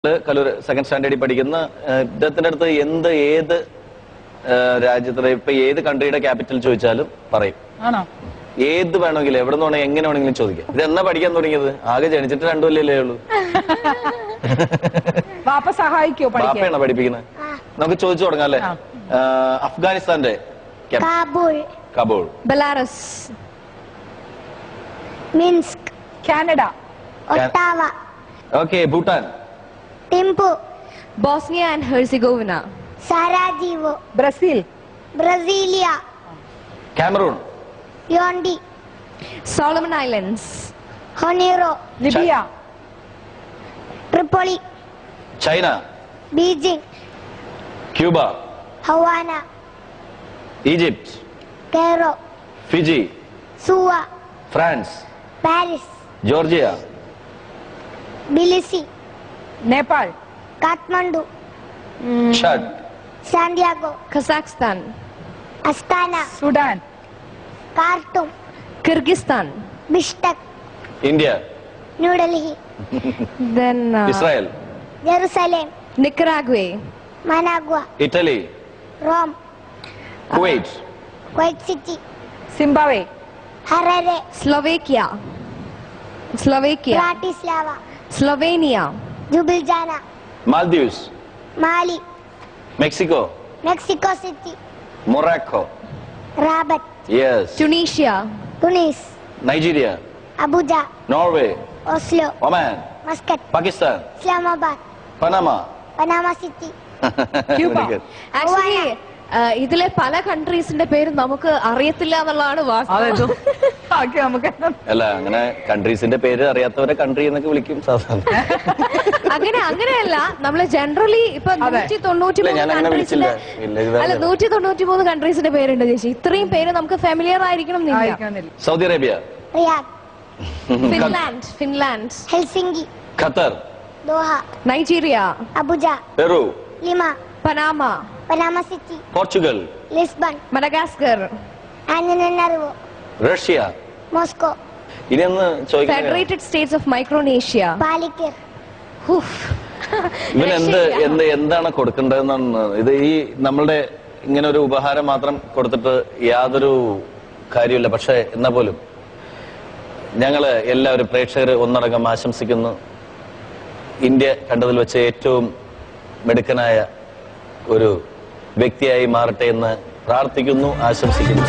Kaloor second സ്റ്റാൻഡേർഡിൽ പഠിക്കുന്ന ഇദ്ദേഹത്തിന്റെ അടുത്ത് ഏത് രാജ്യത്തിലെ ഇപ്പൊ ഏത് കൺട്രിയുടെ ക്യാപിറ്റൽ ചോദിച്ചാലും പറയും. ആണോ? ഏത് വേണമെങ്കിലും എവിടെ നിന്ന് എങ്ങനെ വേണമെങ്കിലും ചോദിക്കാം. ഇത് എന്നാ പഠിക്കാൻ തുടങ്ങിയത്? ആകെ ജനിച്ചിട്ട് 2 കൊല്ലല്ലേ ഉള്ളൂ. വാപ്പ സഹായിക്കോ? വാപ്പയാണോ പഠിപ്പിക്കുന്നത്? നമുക്ക് ചോദിച്ചു തുടങ്ങാം അല്ലേ? അഫ്ഗാനിസ്ഥാന്റെ Kabul, Belarus, Minsk, Canada, Ottawa, okay, Bhutan, Thimphu, Bosnia and Herzegovina, Sarajevo, Brazil, Brasilia, Cameroon, Yaounde, Solomon Islands, Honiara, Libya, Tripoli, China, Beijing, Cuba, Havana, Egypt, Cairo, Fiji, Suva, France, Paris, Georgia, Tbilisi, Nepal, Kathmandu, Chad, Santiago, Kazakhstan, Astana, Sudan, Khartoum, Kyrgyzstan, Bishkek, India, New Delhi, then Israel, Jerusalem, Nicaragua, Managua, Italy, Rome, Kuwait, Kuwait City, Zimbabwe, Harare, Slovakia, Bratislava, Slovenia, Ljubljana, Maldives, Male, Mexico, Mexico city, Morocco, Rabat, yes, Tunisia, Tunis, Nigeria, Abuja, Norway, Oslo, Oman, Muscat, Pakistan, Islamabad, Panama, Panama City, Cuba. Actually ഇതിലെ പല കൺട്രീസിന്റെ പേര് നമുക്ക് അറിയത്തില്ല എന്നുള്ളതാണ് വാസ്തവം. അല്ല, അങ്ങനെ കൺട്രീസിന്റെ പേര് അറിയാത്തവരെ കൺട്രി എന്നൊക്കെ വിളിക്കും സാധാരണ. അങ്ങനെയല്ല, നമ്മള് ജനറലി ഇപ്പൊ 193 കൺട്രീസിന്റെ പേരുണ്ട് ചേച്ചി. ഇത്രയും പേര് നമുക്ക് ഫെമിലിയർ ആയിരിക്കണം എന്നില്ല. Saudi Arabia, Riyadh, Finland, Helsinki, Qatar, Doha, Nigeria, Abuja, Peru, Lima, Panama, Panama City, Portugal, Lisbon, Madagascar, Antananarivo, Russia. Moscow, ഇനി ഒന്ന് ചോദിക്കാം, Federated States of Micronesia. Palikir. ഇവൻ എന്താണ് കൊടുക്കേണ്ടതെന്നാണ് ഇത്. ഈ നമ്മളുടെ ഇങ്ങനെ ഒരു ഉപഹാരം മാത്രം കൊടുത്തിട്ട് യാതൊരു കാര്യമില്ല. പക്ഷെ എന്നാ പോലും ഞങ്ങള് എല്ലാവരും പ്രേക്ഷകർ ഒന്നടങ്കം ആശംസിക്കുന്നു. ഇന്ത്യ കണ്ടതിൽ വെച്ച് ഏറ്റവും മിടുക്കനായ ഒരു വ്യക്തിയായി മാറട്ടെ എന്ന് പ്രാർത്ഥിക്കുന്നു, ആശംസിക്കുന്നു.